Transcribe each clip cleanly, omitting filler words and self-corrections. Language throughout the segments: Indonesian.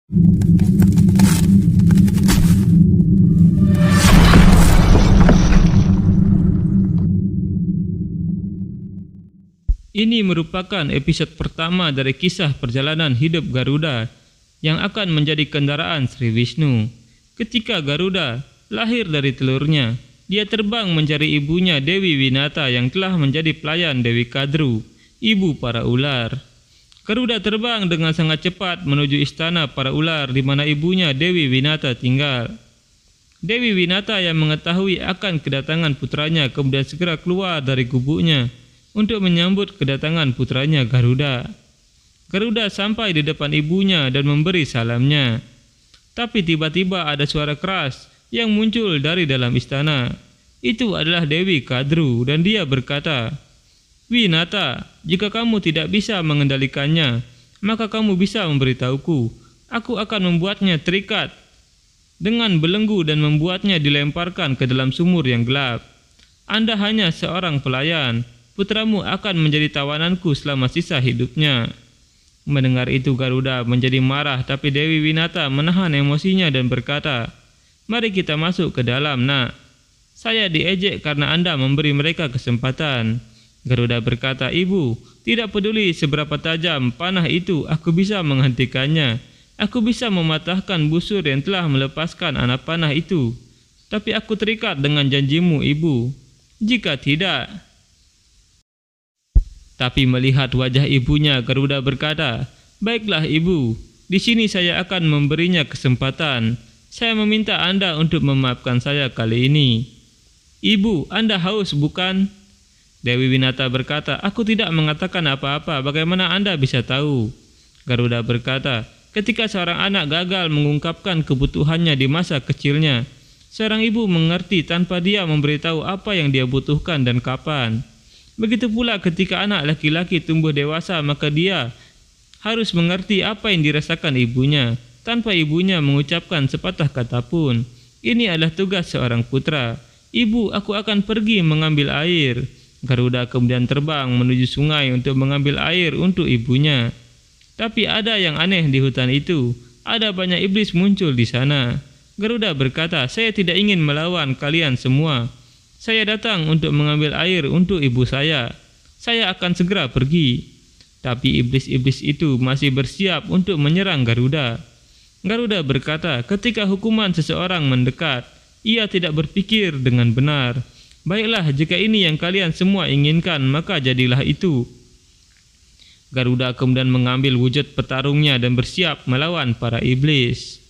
Ini merupakan episode pertama dari kisah perjalanan hidup Garuda yang akan menjadi kendaraan Sri Wisnu. Ketika Garuda lahir dari telurnya, dia terbang mencari ibunya Dewi Winata yang telah menjadi pelayan Dewi Kadru, ibu para ular. Garuda terbang dengan sangat cepat menuju istana para ular di mana ibunya Dewi Winata tinggal. Dewi Winata yang mengetahui akan kedatangan putranya kemudian segera keluar dari gubuknya untuk menyambut kedatangan putranya Garuda. Garuda sampai di depan ibunya dan memberi salamnya. Tapi tiba-tiba ada suara keras yang muncul dari dalam istana. Itu adalah Dewi Kadru dan dia berkata, "Winata, jika kamu tidak bisa mengendalikannya, maka kamu bisa memberitahuku. Aku akan membuatnya terikat dengan belenggu dan membuatnya dilemparkan ke dalam sumur yang gelap. Anda hanya seorang pelayan. Putramu akan menjadi tawananku selama sisa hidupnya." Mendengar itu Garuda menjadi marah, tapi Dewi Winata menahan emosinya dan berkata, "Mari kita masuk ke dalam, nak. Saya diejek karena Anda memberi mereka kesempatan." Garuda berkata, "Ibu, tidak peduli seberapa tajam panah itu, aku bisa menghentikannya. Aku bisa mematahkan busur yang telah melepaskan anak panah itu. Tapi aku terikat dengan janjimu, Ibu. Jika tidak..." Tapi melihat wajah ibunya, Garuda berkata, "Baiklah ibu, di sini saya akan memberinya kesempatan. Saya meminta Anda untuk memaafkan saya kali ini." "Ibu, Anda haus bukan?" Dewi Winata berkata, "Aku tidak mengatakan apa-apa, bagaimana Anda bisa tahu?" Garuda berkata, "Ketika seorang anak gagal mengungkapkan kebutuhannya di masa kecilnya, seorang ibu mengerti tanpa dia memberitahu apa yang dia butuhkan dan kapan. Begitu pula ketika anak laki-laki tumbuh dewasa, maka dia harus mengerti apa yang dirasakan ibunya tanpa ibunya mengucapkan sepatah kata pun. Ini adalah tugas seorang putra. Ibu, aku akan pergi mengambil air." Garuda kemudian terbang menuju sungai untuk mengambil air untuk ibunya. Tapi ada yang aneh di hutan itu. Ada banyak iblis muncul di sana. Garuda berkata, "Saya tidak ingin melawan kalian semua. Saya datang untuk mengambil air untuk ibu saya. Saya akan segera pergi." Tapi iblis-iblis itu masih bersiap untuk menyerang Garuda. Garuda berkata, "Ketika hukuman seseorang mendekat, ia tidak berpikir dengan benar. Baiklah, jika ini yang kalian semua inginkan, maka jadilah itu." Garuda kemudian mengambil wujud petarungnya dan bersiap melawan para iblis.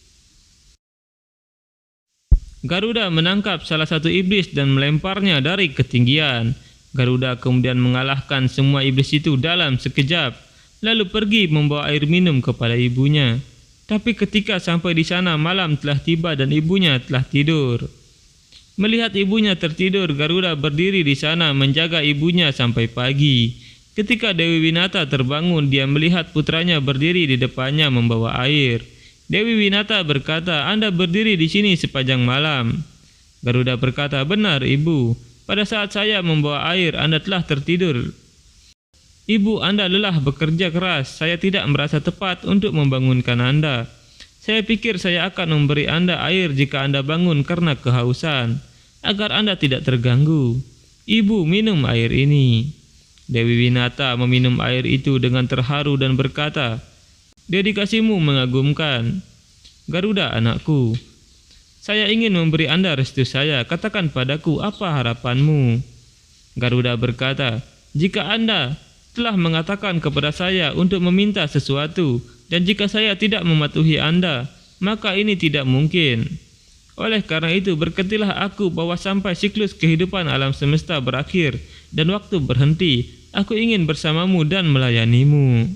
Garuda menangkap salah satu iblis dan melemparnya dari ketinggian. Garuda kemudian mengalahkan semua iblis itu dalam sekejap, lalu pergi membawa air minum kepada ibunya. Tapi ketika sampai di sana, malam telah tiba dan ibunya telah tidur. Melihat ibunya tertidur, Garuda berdiri di sana menjaga ibunya sampai pagi. Ketika Dewi Winata terbangun, dia melihat putranya berdiri di depannya membawa air. Dewi Winata berkata, "Anda berdiri di sini sepanjang malam." Garuda berkata, "Benar, Ibu. Pada saat saya membawa air, Anda telah tertidur. Ibu, Anda lelah bekerja keras. Saya tidak merasa tepat untuk membangunkan Anda. Saya pikir saya akan memberi Anda air jika Anda bangun karena kehausan, agar Anda tidak terganggu. Ibu, minum air ini." Dewi Winata meminum air itu dengan terharu dan berkata, "Dedikasimu mengagumkan. Garuda anakku, saya ingin memberi Anda restu saya. Katakan padaku, apa harapanmu?" Garuda berkata, "Jika Anda telah mengatakan kepada saya untuk meminta sesuatu, dan jika saya tidak mematuhi Anda, maka ini tidak mungkin. Oleh karena itu, berkatilah aku bahwa sampai siklus kehidupan alam semesta berakhir dan waktu berhenti, aku ingin bersamamu dan melayanimu."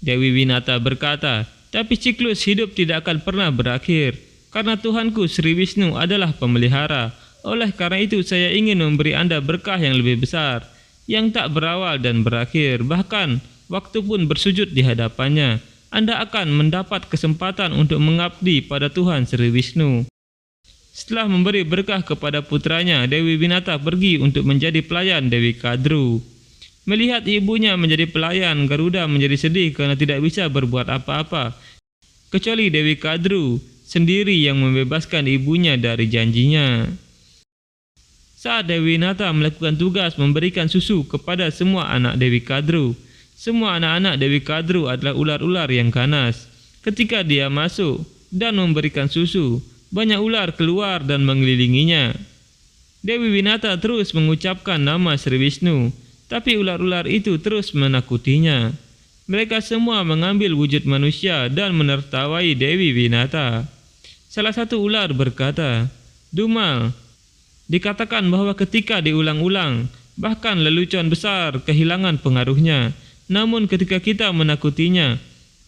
Dewi Winata berkata, "Tapi siklus hidup tidak akan pernah berakhir, karena Tuhanku Sri Wisnu adalah pemelihara. Oleh karena itu saya ingin memberi Anda berkah yang lebih besar, yang tak berawal dan berakhir. Bahkan waktu pun bersujud di hadapannya, Anda akan mendapat kesempatan untuk mengabdi pada Tuhan Sri Wisnu." Setelah memberi berkah kepada putranya, Dewi Winata pergi untuk menjadi pelayan Dewi Kadru. Melihat ibunya menjadi pelayan, Garuda menjadi sedih karena tidak bisa berbuat apa-apa, kecuali Dewi Kadru sendiri yang membebaskan ibunya dari janjinya. Saat Dewi Winata melakukan tugas memberikan susu kepada semua anak Dewi Kadru, semua anak-anak Dewi Kadru adalah ular-ular yang ganas. Ketika dia masuk dan memberikan susu, banyak ular keluar dan mengelilinginya. Dewi Winata terus mengucapkan nama Sri Wisnu, tapi ular-ular itu terus menakutinya. Mereka semua mengambil wujud manusia dan menertawai Dewi Winata. Salah satu ular berkata, "Dumal, dikatakan bahwa ketika diulang-ulang, bahkan lelucon besar kehilangan pengaruhnya. Namun ketika kita menakutinya,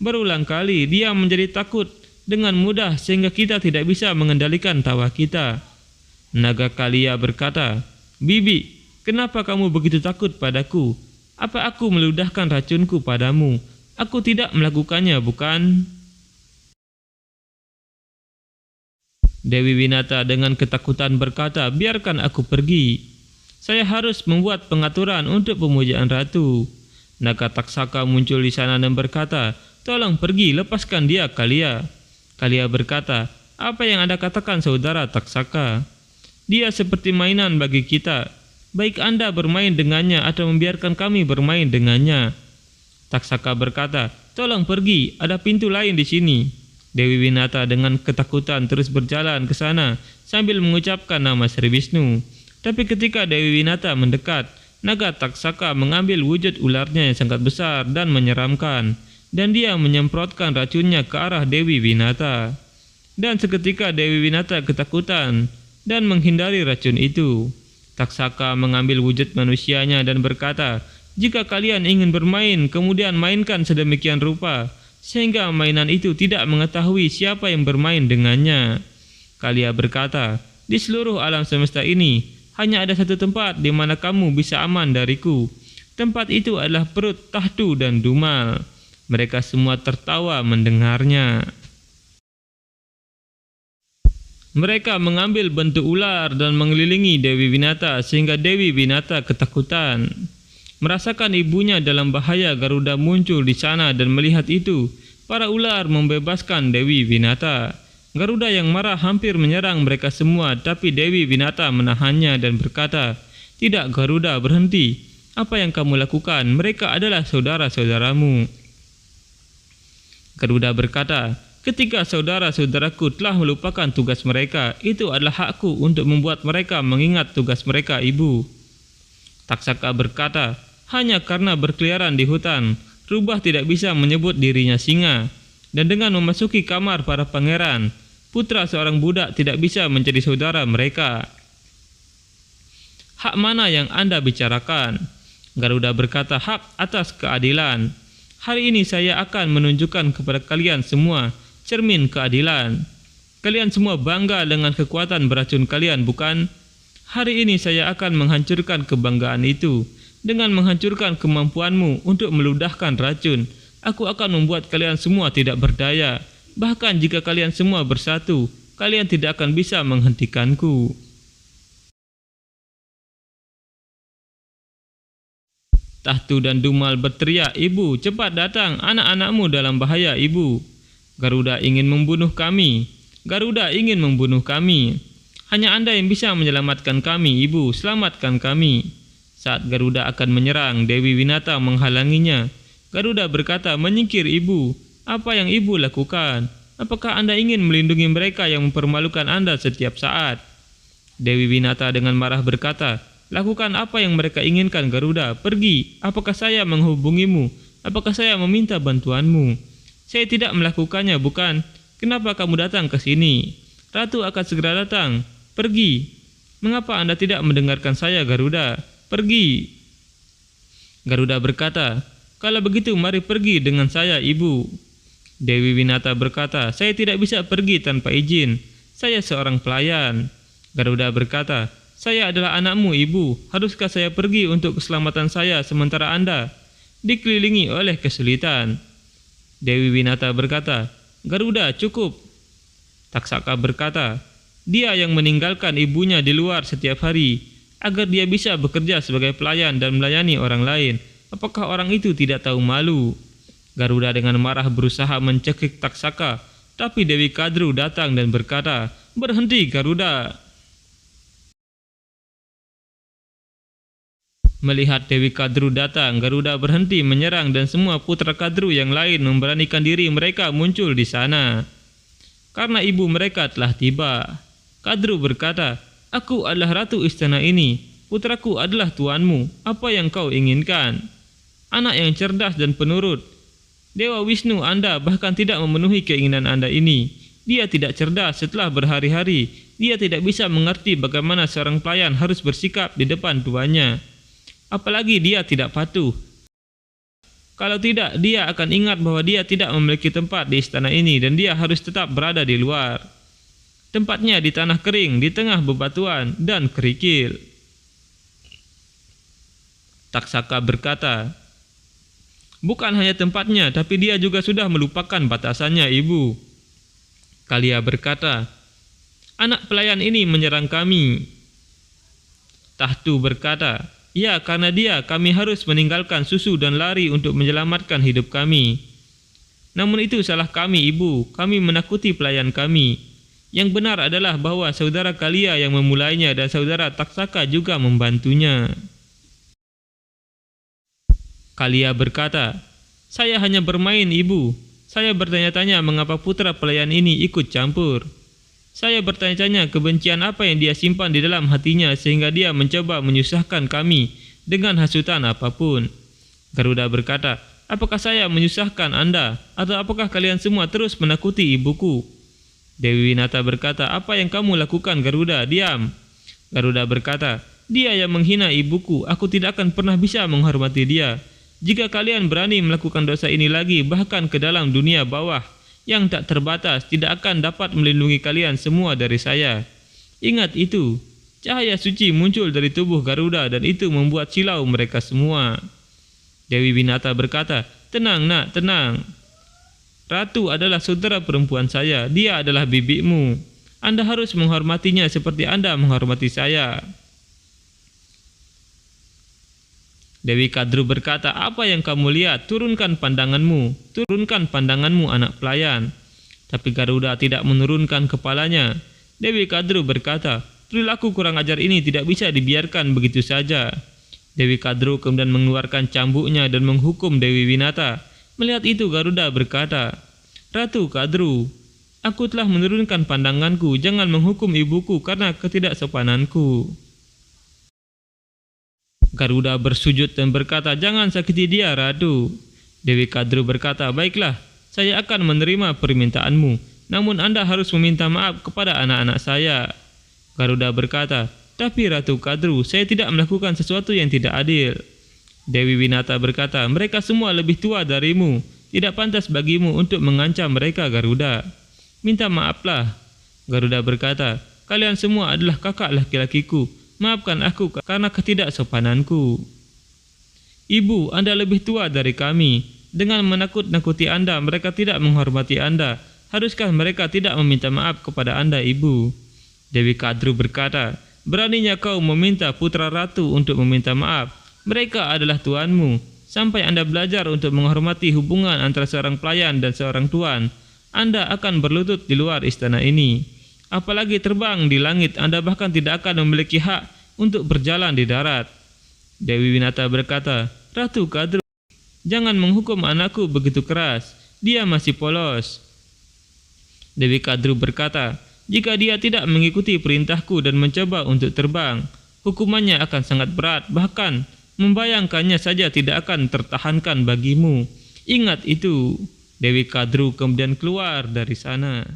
berulang kali dia menjadi takut dengan mudah sehingga kita tidak bisa mengendalikan tawa kita." Naga Kalia berkata, "Bibi, kenapa kamu begitu takut padaku? Apa aku meludahkan racunku padamu? Aku tidak melakukannya, bukan?" Dewi Winata dengan ketakutan berkata, "Biarkan aku pergi. Saya harus membuat pengaturan untuk pemujaan ratu." Naga Taksaka muncul di sana dan berkata, "Tolong pergi, lepaskan dia, Kalia." Kalia berkata, "Apa yang Anda katakan, saudara Taksaka? Dia seperti mainan bagi kita. Baik Anda bermain dengannya atau membiarkan kami bermain dengannya." Taksaka berkata, "Tolong pergi, ada pintu lain di sini." Dewi Winata dengan ketakutan terus berjalan ke sana sambil mengucapkan nama Sri Wisnu. Tapi ketika Dewi Winata mendekat, naga Taksaka mengambil wujud ularnya yang sangat besar dan menyeramkan, dan dia menyemprotkan racunnya ke arah Dewi Winata. Dan seketika Dewi Winata ketakutan dan menghindari racun itu. Taksaka mengambil wujud manusianya dan berkata, "Jika kalian ingin bermain, kemudian mainkan sedemikian rupa sehingga mainan itu tidak mengetahui siapa yang bermain dengannya." Kalia berkata, "Di seluruh alam semesta ini, hanya ada satu tempat di mana kamu bisa aman dariku. Tempat itu adalah perut Tahtu dan Dumal." Mereka semua tertawa mendengarnya. Mereka mengambil bentuk ular dan mengelilingi Dewi Winata sehingga Dewi Winata ketakutan. Merasakan ibunya dalam bahaya, Garuda muncul di sana dan melihat itu, para ular membebaskan Dewi Winata. Garuda yang marah hampir menyerang mereka semua, tapi Dewi Winata menahannya dan berkata, "Tidak, Garuda, berhenti. Apa yang kamu lakukan? Mereka adalah saudara-saudaramu." Garuda berkata, "Ketika saudara-saudaraku telah melupakan tugas mereka, itu adalah hakku untuk membuat mereka mengingat tugas mereka, Ibu." Taksaka berkata, "Hanya karena berkeliaran di hutan, rubah tidak bisa menyebut dirinya singa. Dan dengan memasuki kamar para pangeran, putra seorang budak tidak bisa menjadi saudara mereka. Hak mana yang Anda bicarakan?" Garuda berkata, "Hak atas keadilan. Hari ini saya akan menunjukkan kepada kalian semua cermin keadilan. Kalian semua bangga dengan kekuatan beracun kalian, bukan? Hari ini saya akan menghancurkan kebanggaan itu. Dengan menghancurkan kemampuanmu untuk meludahkan racun, aku akan membuat kalian semua tidak berdaya. Bahkan jika kalian semua bersatu, kalian tidak akan bisa menghentikanku." Tahtu dan Dumal berteriak, "Ibu, cepat datang, anak-anakmu dalam bahaya, Ibu. Garuda ingin membunuh kami. Garuda ingin membunuh kami. Hanya Anda yang bisa menyelamatkan kami, Ibu, selamatkan kami." Saat Garuda akan menyerang, Dewi Winata menghalanginya. Garuda berkata, "Menyingkir, Ibu. Apa yang Ibu lakukan? Apakah Anda ingin melindungi mereka yang mempermalukan Anda setiap saat?" Dewi Winata dengan marah berkata, "Lakukan apa yang mereka inginkan, Garuda. Pergi. Apakah saya menghubungimu? Apakah saya meminta bantuanmu? Saya tidak melakukannya, bukan? Kenapa kamu datang ke sini? Ratu akan segera datang. Pergi. Mengapa Anda tidak mendengarkan saya, Garuda? Pergi." Garuda berkata, "Kalau begitu mari pergi dengan saya, Ibu." Dewi Winata berkata, "Saya tidak bisa pergi tanpa izin. Saya seorang pelayan." Garuda berkata, "Saya adalah anakmu, Ibu. Haruskah saya pergi untuk keselamatan saya sementara Anda dikelilingi oleh kesulitan?" Dewi Winata berkata, "Garuda, cukup." Taksaka berkata, "Dia yang meninggalkan ibunya di luar setiap hari agar dia bisa bekerja sebagai pelayan dan melayani orang lain. Apakah orang itu tidak tahu malu? Garuda dengan marah berusaha mencekik Taksaka, tapi Dewi Kadru datang dan berkata, "Berhenti, Garuda." Melihat Dewi Kadru datang, Garuda berhenti menyerang dan semua putra Kadru yang lain memberanikan diri mereka muncul di sana. Karena ibu mereka telah tiba. Kadru berkata, "Aku adalah ratu istana ini. Putraku adalah tuanmu. Apa yang kau inginkan?" Anak yang cerdas dan penurut. Dewa Wisnu Anda bahkan tidak memenuhi keinginan Anda ini. Dia tidak cerdas setelah berhari-hari. Dia tidak bisa mengerti bagaimana seorang pelayan harus bersikap di depan tuannya. Apalagi dia tidak patuh. Kalau tidak, dia akan ingat bahwa dia tidak memiliki tempat di istana ini dan dia harus tetap berada di luar. Tempatnya di tanah kering, di tengah bebatuan dan kerikil. Taksaka berkata, "Bukan hanya tempatnya, tapi dia juga sudah melupakan batasannya, Ibu." Kalia berkata, "Anak pelayan ini menyerang kami." Tahtu berkata, "Ya, karena dia kami harus meninggalkan susu dan lari untuk menyelamatkan hidup kami. Namun itu salah kami, Ibu. Kami menakuti pelayan kami. Yang benar adalah bahwa saudara Kalia yang memulainya dan saudara Taksaka juga membantunya." Kalia berkata, "Saya hanya bermain, Ibu. Saya bertanya-tanya mengapa putra pelayan ini ikut campur. Saya bertanya-tanya kebencian apa yang dia simpan di dalam hatinya sehingga dia mencoba menyusahkan kami dengan hasutan apapun." Garuda berkata, "Apakah saya menyusahkan Anda? Atau apakah kalian semua terus menakuti ibuku?" Dewi Winata berkata, "Apa yang kamu lakukan, Garuda? Diam." Garuda berkata, "Dia yang menghina ibuku. Aku tidak akan pernah bisa menghormati dia. Jika kalian berani melakukan dosa ini lagi, bahkan ke dalam dunia bawah yang tak terbatas tidak akan dapat melindungi kalian semua dari saya." Ingat itu. Cahaya suci muncul dari tubuh Garuda dan itu membuat silau mereka semua. Dewi Winata berkata, "Tenang nak, tenang. Ratu adalah saudara perempuan saya. Dia adalah bibimu. Anda harus menghormatinya seperti Anda menghormati saya." Dewi Kadru berkata, "Apa yang kamu lihat? Turunkan pandanganmu. Turunkan pandanganmu, anak pelayan." Tapi Garuda tidak menurunkan kepalanya. Dewi Kadru berkata, "Perilaku kurang ajar ini tidak bisa dibiarkan begitu saja." Dewi Kadru kemudian mengeluarkan cambuknya dan menghukum Dewi Winata. Melihat itu Garuda berkata, "Ratu Kadru, aku telah menurunkan pandanganku. Jangan menghukum ibuku karena ketidaksopananku." Garuda bersujud dan berkata, "Jangan sakiti dia, Ratu." Dewi Kadru berkata, "Baiklah, saya akan menerima permintaanmu. Namun Anda harus meminta maaf kepada anak-anak saya." Garuda berkata, "Tapi Ratu Kadru, saya tidak melakukan sesuatu yang tidak adil." Dewi Winata berkata, "Mereka semua lebih tua darimu. Tidak pantas bagimu untuk mengancam mereka, Garuda. Minta maaflah." Garuda berkata, "Kalian semua adalah kakak laki-lakiku. Maafkan aku karena ketidaksopananku." "Ibu, Anda lebih tua dari kami. Dengan menakut-nakuti Anda, mereka tidak menghormati Anda. Haruskah mereka tidak meminta maaf kepada Anda, Ibu?" Dewi Kadru berkata, "Beraninya kau meminta putra ratu untuk meminta maaf. Mereka adalah tuanmu. Sampai Anda belajar untuk menghormati hubungan antara seorang pelayan dan seorang tuan, Anda akan berlutut di luar istana ini. Apalagi terbang di langit, Anda bahkan tidak akan memiliki hak untuk berjalan di darat." Dewi Winata berkata, "Ratu Kadru, jangan menghukum anakku begitu keras. Dia masih polos." Dewi Kadru berkata, "Jika dia tidak mengikuti perintahku dan mencoba untuk terbang, hukumannya akan sangat berat, bahkan membayangkannya saja tidak akan tertahankan bagimu. Ingat itu." Dewi Kadru kemudian keluar dari sana.